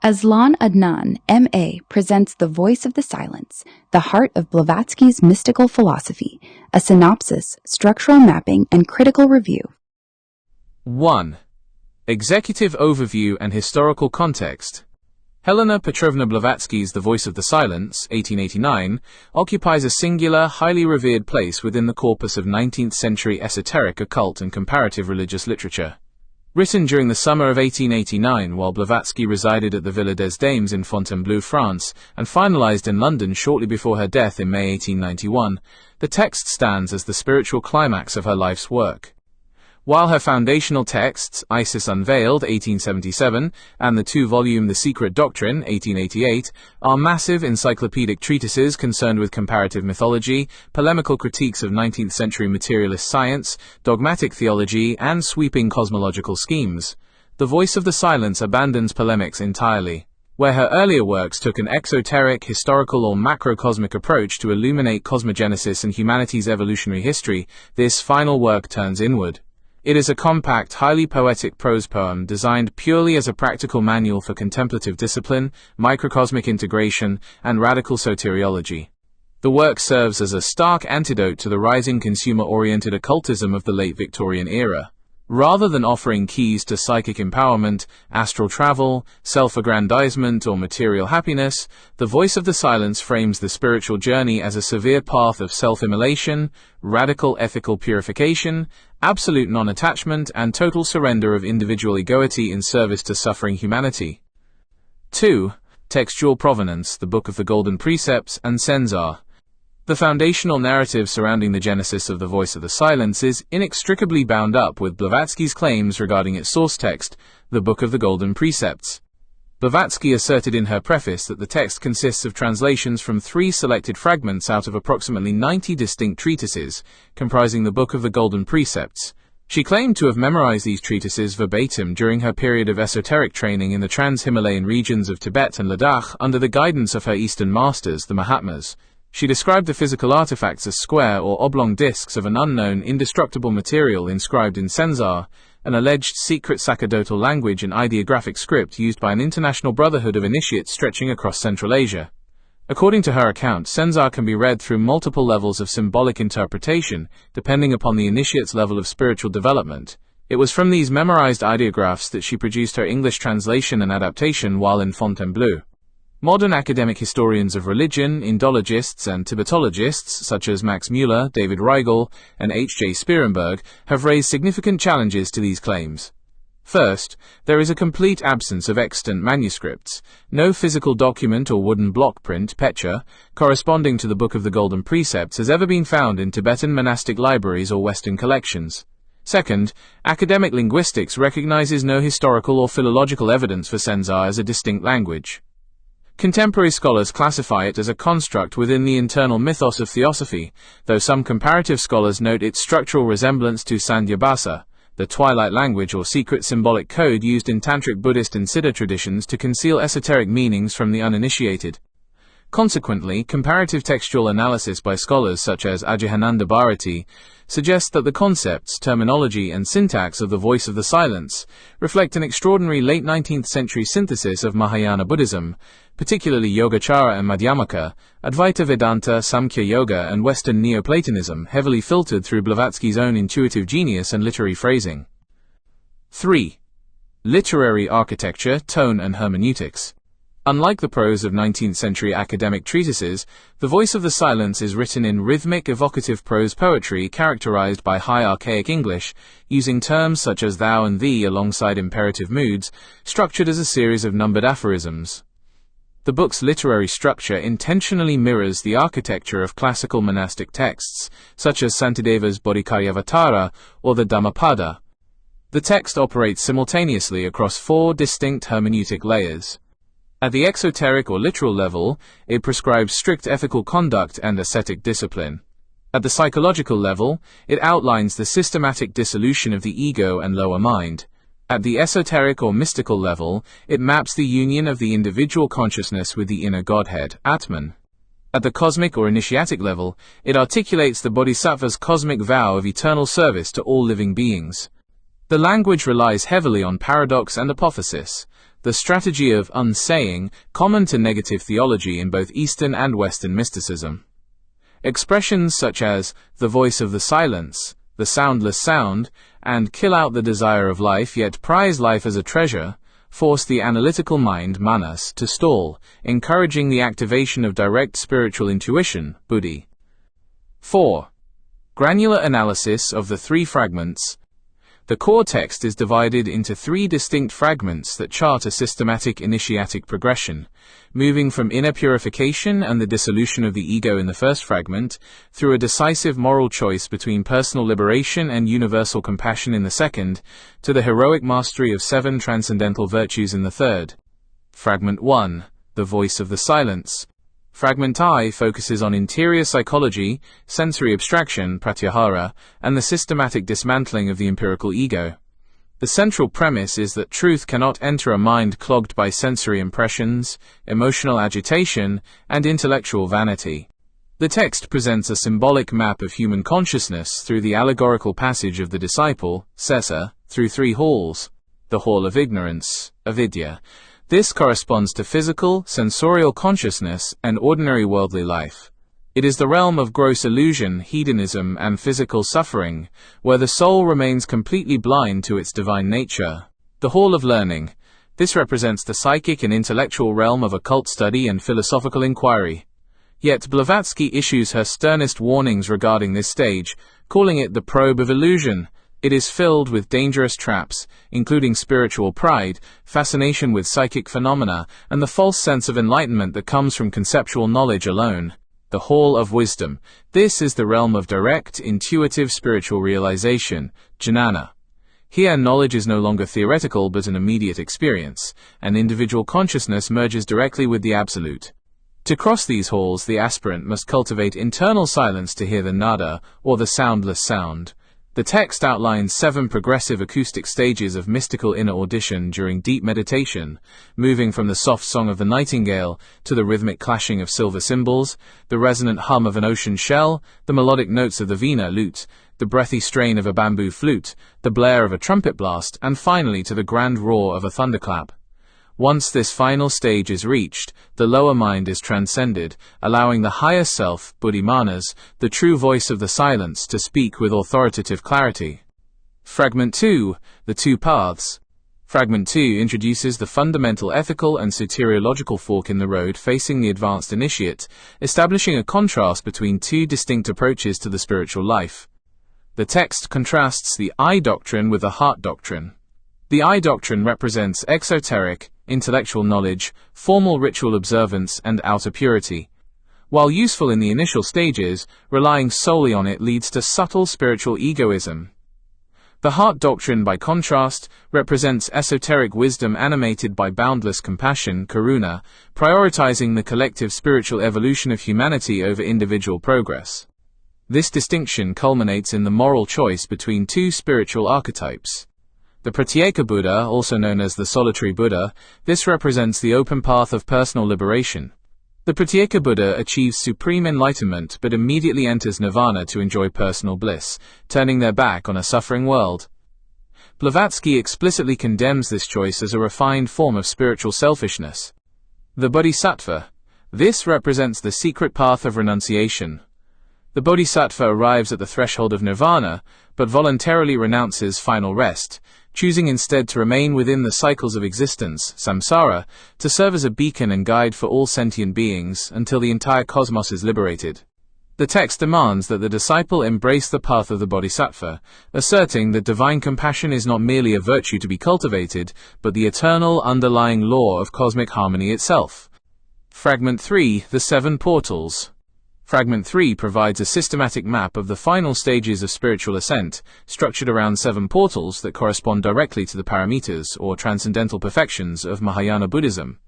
Aslan Adnan, M.A., presents The Voice of the Silence, the heart of Blavatsky'S mystical philosophy, a synopsis, structural mapping, and critical review. 1. Executive Overview and Historical Context. Helena Petrovna Blavatsky's The Voice of the Silence, 1889, occupies a singular, highly revered place within the corpus of 19th-century esoteric, occult, and comparative religious literature. Written during the summer of 1889 while Blavatsky resided at the Villa des Dames in Fontainebleau, France, and finalized in London shortly before her death in May 1891, the text stands as the spiritual climax of her life's work. While her foundational texts, Isis Unveiled, 1877, and the two-volume The Secret Doctrine, 1888, are massive encyclopedic treatises concerned with comparative mythology, polemical critiques of 19th-century materialist science, dogmatic theology, and sweeping cosmological schemes, The Voice of the Silence abandons polemics entirely. Where her earlier works took an exoteric, historical or macrocosmic approach to illuminate cosmogenesis and humanity's evolutionary history, this final work turns inward. It is a compact, highly poetic prose poem designed purely as a practical manual for contemplative discipline, microcosmic integration, and radical soteriology. The work serves as a stark antidote to the rising consumer-oriented occultism of the late Victorian era. Rather than offering keys to psychic empowerment, astral travel, self-aggrandizement, or material happiness, The Voice of the Silence frames the spiritual journey as a severe path of self-immolation, radical ethical purification, absolute non-attachment, and total surrender of individual egoity in service to suffering humanity. 2. Textual Provenance, the Book of the Golden Precepts, and Censor. The foundational narrative surrounding the genesis of The Voice of the Silence is inextricably bound up with Blavatsky's claims regarding its source text, the Book of the Golden Precepts. Blavatsky asserted in her preface that the text consists of translations from 3 selected fragments out of approximately 90 distinct treatises, comprising the Book of the Golden Precepts. She claimed to have memorized these treatises verbatim during her period of esoteric training in the trans-Himalayan regions of Tibet and Ladakh under the guidance of her Eastern masters, the Mahatmas. She described the physical artifacts as square or oblong discs of an unknown, indestructible material inscribed in Censor, an alleged secret sacerdotal language and ideographic script used by an international brotherhood of initiates stretching across Central Asia. According to her account, Censor can be read through multiple levels of symbolic interpretation, depending upon the initiate's level of spiritual development. It was from these memorized ideographs that she produced her English translation and adaptation while in Fontainebleau. Modern academic historians of religion, Indologists, and Tibetologists, such as Max Mueller, David Reigel, and H.J. Sperenberg, have raised significant challenges to these claims. First, there is a complete absence of extant manuscripts, no physical document or wooden block print, pecha, corresponding to the Book of the Golden Precepts has ever been found in Tibetan monastic libraries or Western collections. Second, academic linguistics recognizes no historical or philological evidence for Censor as a distinct language. Contemporary scholars classify it as a construct within the internal mythos of theosophy, though some comparative scholars note its structural resemblance to Sandhyabhasa, the twilight language or secret symbolic code used in Tantric Buddhist and Siddha traditions to conceal esoteric meanings from the uninitiated. Consequently, comparative textual analysis by scholars such as Ajahananda Bharati suggests that the concepts, terminology, and syntax of The Voice of the Silence reflect an extraordinary late 19th century synthesis of Mahayana Buddhism, particularly Yogacara and Madhyamaka, Advaita Vedanta, Samkhya Yoga, and Western Neoplatonism, heavily filtered through Blavatsky's own intuitive genius and literary phrasing. 3. Literary Architecture, Tone, and Hermeneutics. Unlike the prose of 19th-century academic treatises, The Voice of the Silence is written in rhythmic, evocative prose poetry characterized by high archaic English, using terms such as thou and thee alongside imperative moods, structured as a series of numbered aphorisms. The book's literary structure intentionally mirrors the architecture of classical monastic texts, such as Santideva's Bodhikayyavatara or the Dhammapada. The text operates simultaneously across 4 distinct hermeneutic layers. At the exoteric or literal level, it prescribes strict ethical conduct and ascetic discipline. At the psychological level, it outlines the systematic dissolution of the ego and lower mind. At the esoteric or mystical level, it maps the union of the individual consciousness with the inner Godhead, Atman. At the cosmic or initiatic level, it articulates the Bodhisattva's cosmic vow of eternal service to all living beings. The language relies heavily on paradox and apotheosis. the strategy of unsaying, common to negative theology in both Eastern and Western mysticism. Expressions such as the voice of the silence, the soundless sound, and kill out the desire of life yet prize life as a treasure, force the analytical mind, manas, to stall, encouraging the activation of direct spiritual intuition, buddhi. 4. Granular analysis of the three fragments. The core text is divided into three distinct fragments that chart a systematic initiatic progression, moving from inner purification and the dissolution of the ego in the first fragment, through a decisive moral choice between personal liberation and universal compassion in the second, to the heroic mastery of 7 transcendental virtues in the third. Fragment 1, The Voice of the Silence. Fragment I focuses on interior psychology, sensory abstraction, pratyahara, and the systematic dismantling of the empirical ego. The central premise is that truth cannot enter a mind clogged by sensory impressions, emotional agitation, and intellectual vanity. The text presents a symbolic map of human consciousness through the allegorical passage of the disciple, Sessa, through 3 halls. The hall of ignorance, avidya. This corresponds to physical, sensorial consciousness and ordinary worldly life. It is the realm of gross illusion, hedonism, and physical suffering, where the soul remains completely blind to its divine nature. The hall of learning. This represents the psychic and intellectual realm of occult study and philosophical inquiry. Yet Blavatsky issues her sternest warnings regarding this stage, calling it the probe of illusion. It is filled with dangerous traps, including spiritual pride, fascination with psychic phenomena, and the false sense of enlightenment that comes from conceptual knowledge alone. The Hall of Wisdom. This is the realm of direct, intuitive spiritual realization, jnana. Here knowledge is no longer theoretical but an immediate experience, and individual consciousness merges directly with the Absolute. To cross these halls, the aspirant must cultivate internal silence to hear the nada, or the soundless sound. The text outlines 7 progressive acoustic stages of mystical inner audition during deep meditation, moving from the soft song of the nightingale to the rhythmic clashing of silver cymbals, the resonant hum of an ocean shell, the melodic notes of the veena lute, the breathy strain of a bamboo flute, the blare of a trumpet blast, and finally to the grand roar of a thunderclap. Once this final stage is reached, the lower mind is transcended, allowing the higher self, buddhimanas, the true voice of the silence, to speak with authoritative clarity. Fragment 2, The Two Paths. Fragment 2 introduces the fundamental ethical and soteriological fork in the road facing the advanced initiate, establishing a contrast between 2 distinct approaches to the spiritual life. The text contrasts the I doctrine with the heart doctrine. The I doctrine represents exoteric, intellectual knowledge, formal ritual observance, and outer purity. While useful in the initial stages, relying solely on it leads to subtle spiritual egoism. The heart doctrine, by contrast, represents esoteric wisdom animated by boundless compassion, karuna, prioritizing the collective spiritual evolution of humanity over individual progress. This distinction culminates in the moral choice between 2 spiritual archetypes. The Pratyeka Buddha, also known as the solitary Buddha, this represents the open path of personal liberation. The Pratyeka Buddha achieves supreme enlightenment but immediately enters nirvana to enjoy personal bliss, turning their back on a suffering world. Blavatsky explicitly condemns this choice as a refined form of spiritual selfishness. The Bodhisattva. This represents the secret path of renunciation. The Bodhisattva arrives at the threshold of nirvana, but voluntarily renounces final rest, choosing instead to remain within the cycles of existence, samsara, to serve as a beacon and guide for all sentient beings until the entire cosmos is liberated. The text demands that the disciple embrace the path of the Bodhisattva, asserting that divine compassion is not merely a virtue to be cultivated, but the eternal underlying law of cosmic harmony itself. Fragment 3, The 7 Portals. Fragment 3 provides a systematic map of the final stages of spiritual ascent, structured around 7 portals that correspond directly to the paramitas, or transcendental perfections, of Mahayana Buddhism.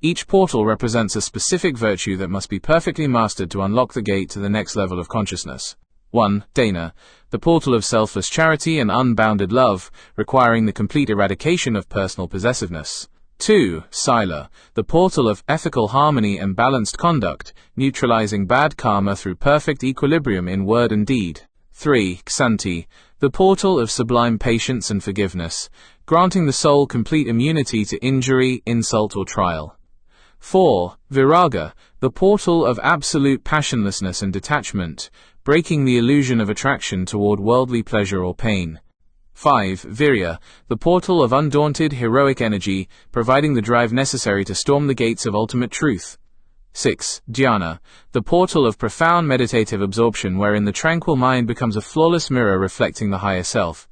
Each portal represents a specific virtue that must be perfectly mastered to unlock the gate to the next level of consciousness. 1. Dana, the portal of selfless charity and unbounded love, requiring the complete eradication of personal possessiveness. 2. Sila, the portal of ethical harmony and balanced conduct, neutralizing bad karma through perfect equilibrium in word and deed. 3. Ksanti, the portal of sublime patience and forgiveness, granting the soul complete immunity to injury, insult, or trial. 4. Viraga, the portal of absolute passionlessness and detachment, breaking the illusion of attraction toward worldly pleasure or pain. 5. Virya, the portal of undaunted heroic energy, providing the drive necessary to storm the gates of ultimate truth. 6. Dhyana, the portal of profound meditative absorption wherein the tranquil mind becomes a flawless mirror reflecting the higher self.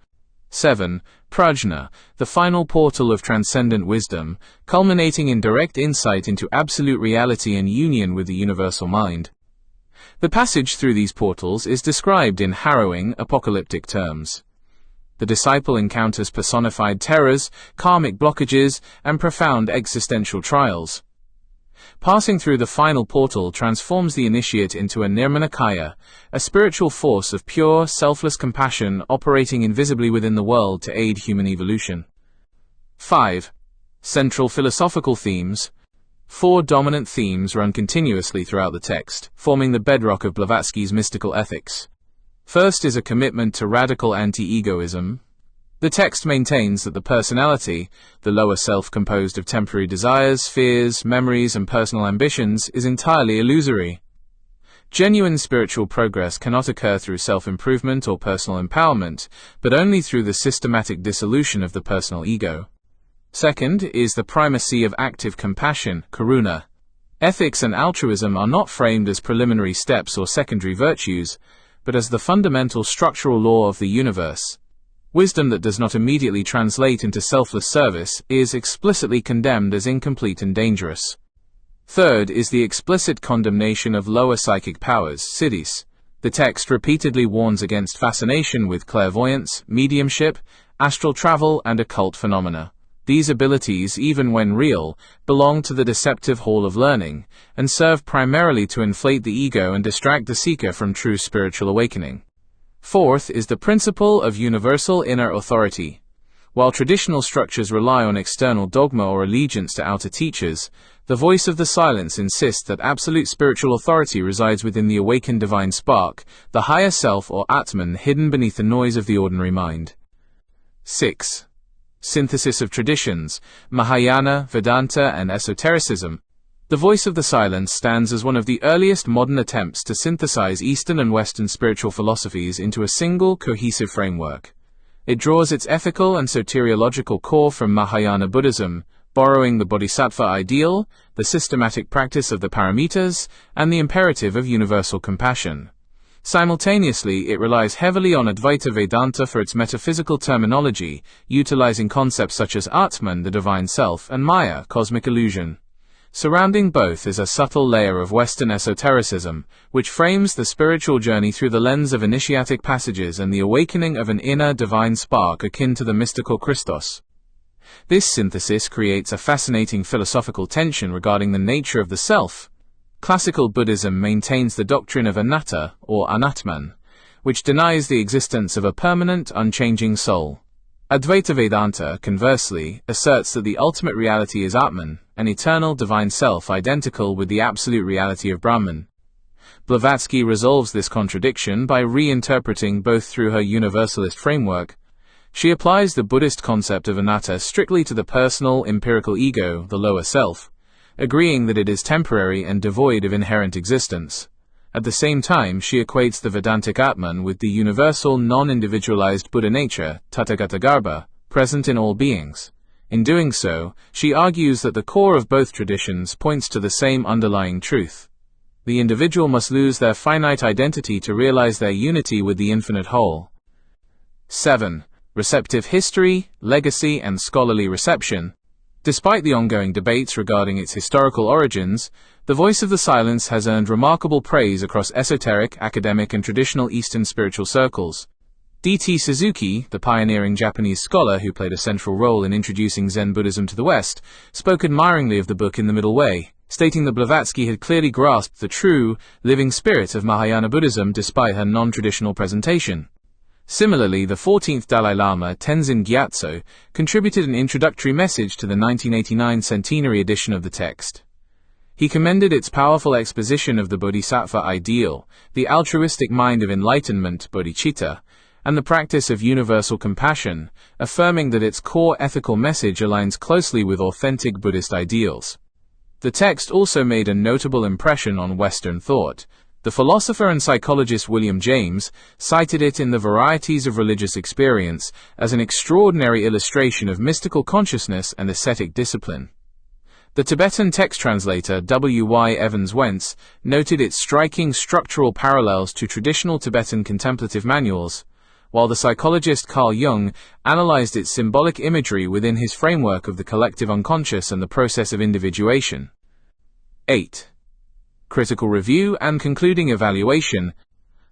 7. Prajna, the final portal of transcendent wisdom, culminating in direct insight into absolute reality and union with the universal mind. The passage through these portals is described in harrowing, apocalyptic terms. The disciple encounters personified terrors, karmic blockages, and profound existential trials. Passing through the final portal transforms the initiate into a nirmanakaya, a spiritual force of pure, selfless compassion operating invisibly within the world to aid human evolution. 5. Central philosophical themes. 4 dominant themes run continuously throughout the text, forming the bedrock of Blavatsky's mystical ethics. First is a commitment to radical anti-egoism. The text maintains that the personality, the lower self composed of temporary desires, fears, memories, and personal ambitions, is entirely illusory. Genuine spiritual progress cannot occur through self-improvement or personal empowerment, but only through the systematic dissolution of the personal ego. Second is the primacy of active compassion, karuna. Ethics and altruism are not framed as preliminary steps or secondary virtues, but as the fundamental structural law of the universe. Wisdom that does not immediately translate into selfless service is explicitly condemned as incomplete and dangerous. Third is the explicit condemnation of lower psychic powers, siddhis. The text repeatedly warns against fascination with clairvoyance, mediumship, astral travel, and occult phenomena. These abilities, even when real, belong to the deceptive hall of learning, and serve primarily to inflate the ego and distract the seeker from true spiritual awakening. Fourth is the principle of universal inner authority. While traditional structures rely on external dogma or allegiance to outer teachers, the voice of the silence insists that absolute spiritual authority resides within the awakened divine spark, the higher self or Atman hidden beneath the noise of the ordinary mind. 6. Synthesis of traditions, Mahayana, Vedanta, and esotericism. The voice of the silence stands as one of the earliest modern attempts to synthesize Eastern and Western spiritual philosophies into a single, cohesive framework. It draws its ethical and soteriological core from Mahayana Buddhism, borrowing the bodhisattva ideal, the systematic practice of the paramitas, and the imperative of universal compassion. Simultaneously, it relies heavily on Advaita Vedanta for its metaphysical terminology, utilizing concepts such as Atman, the divine self, and Maya, cosmic illusion. Surrounding both is a subtle layer of Western esotericism, which frames the spiritual journey through the lens of initiatic passages and the awakening of an inner divine spark akin to the mystical Christos. This synthesis creates a fascinating philosophical tension regarding the nature of the self. Classical Buddhism maintains the doctrine of anatta, or anatman, which denies the existence of a permanent, unchanging soul. Advaita Vedanta, conversely, asserts that the ultimate reality is Atman, an eternal divine self identical with the absolute reality of Brahman. Blavatsky resolves this contradiction by reinterpreting both through her universalist framework. She applies the Buddhist concept of anatta strictly to the personal, empirical ego, the lower self, agreeing that it is temporary and devoid of inherent existence. At the same time, she equates the Vedantic Atman with the universal, non-individualized Buddha nature, Tathagatagarbha, present in all beings. In doing so, she argues that the core of both traditions points to the same underlying truth. The individual must lose their finite identity to realize their unity with the infinite whole. 7. Receptive history, legacy, and scholarly reception. Despite the ongoing debates regarding its historical origins, the voice of the silence has earned remarkable praise across esoteric, academic, and traditional Eastern spiritual circles. D.T. Suzuki, the pioneering Japanese scholar who played a central role in introducing Zen Buddhism to the West, spoke admiringly of the book in the Middle Way, stating that Blavatsky had clearly grasped the true, living spirit of Mahayana Buddhism despite her non-traditional presentation. Similarly, the 14th Dalai Lama, Tenzin Gyatso, contributed an introductory message to the 1989 centenary edition of the text. He commended its powerful exposition of the bodhisattva ideal, the altruistic mind of enlightenment, bodhicitta, and the practice of universal compassion, affirming that its core ethical message aligns closely with authentic Buddhist ideals. The text also made a notable impression on Western thought. The philosopher and psychologist William James cited it in The Varieties of Religious Experience as an extraordinary illustration of mystical consciousness and ascetic discipline. The Tibetan text translator W. Y. Evans Wentz noted its striking structural parallels to traditional Tibetan contemplative manuals, while the psychologist Carl Jung analyzed its symbolic imagery within his framework of the collective unconscious and the process of individuation. 8. Critical review and concluding evaluation.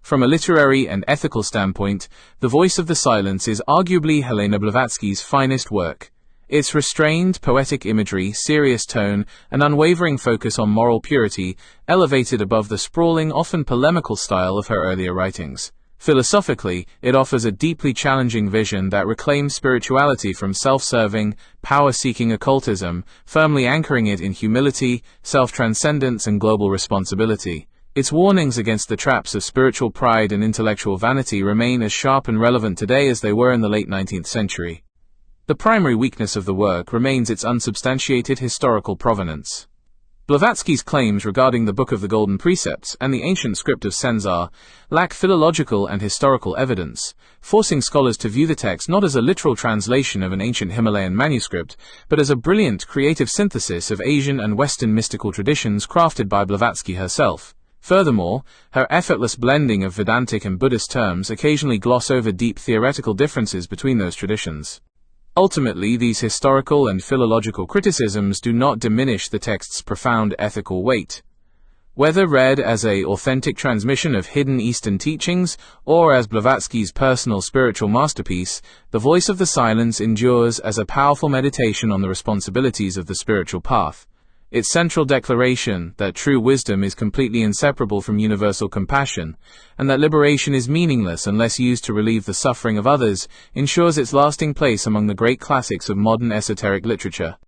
From a literary and ethical standpoint, The Voice of the Silence is arguably Helena Blavatsky's finest work. Its restrained, poetic imagery, serious tone, and unwavering focus on moral purity elevated above the sprawling, often polemical style of her earlier writings. Philosophically, it offers a deeply challenging vision that reclaims spirituality from self-serving, power-seeking occultism, firmly anchoring it in humility, self-transcendence, and global responsibility. Its warnings against the traps of spiritual pride and intellectual vanity remain as sharp and relevant today as they were in the late 19th century. The primary weakness of the work remains its unsubstantiated historical provenance. Blavatsky's claims regarding the Book of the Golden Precepts and the ancient script of Senzar lack philological and historical evidence, forcing scholars to view the text not as a literal translation of an ancient Himalayan manuscript, but as a brilliant creative synthesis of Asian and Western mystical traditions crafted by Blavatsky herself. Furthermore, her effortless blending of Vedantic and Buddhist terms occasionally gloss over deep theoretical differences between those traditions. Ultimately, these historical and philological criticisms do not diminish the text's profound ethical weight. Whether read as an authentic transmission of hidden Eastern teachings, or as Blavatsky's personal spiritual masterpiece, The Voice of the Silence endures as a powerful meditation on the responsibilities of the spiritual path. Its central declaration that true wisdom is completely inseparable from universal compassion, and that liberation is meaningless unless used to relieve the suffering of others, ensures its lasting place among the great classics of modern esoteric literature.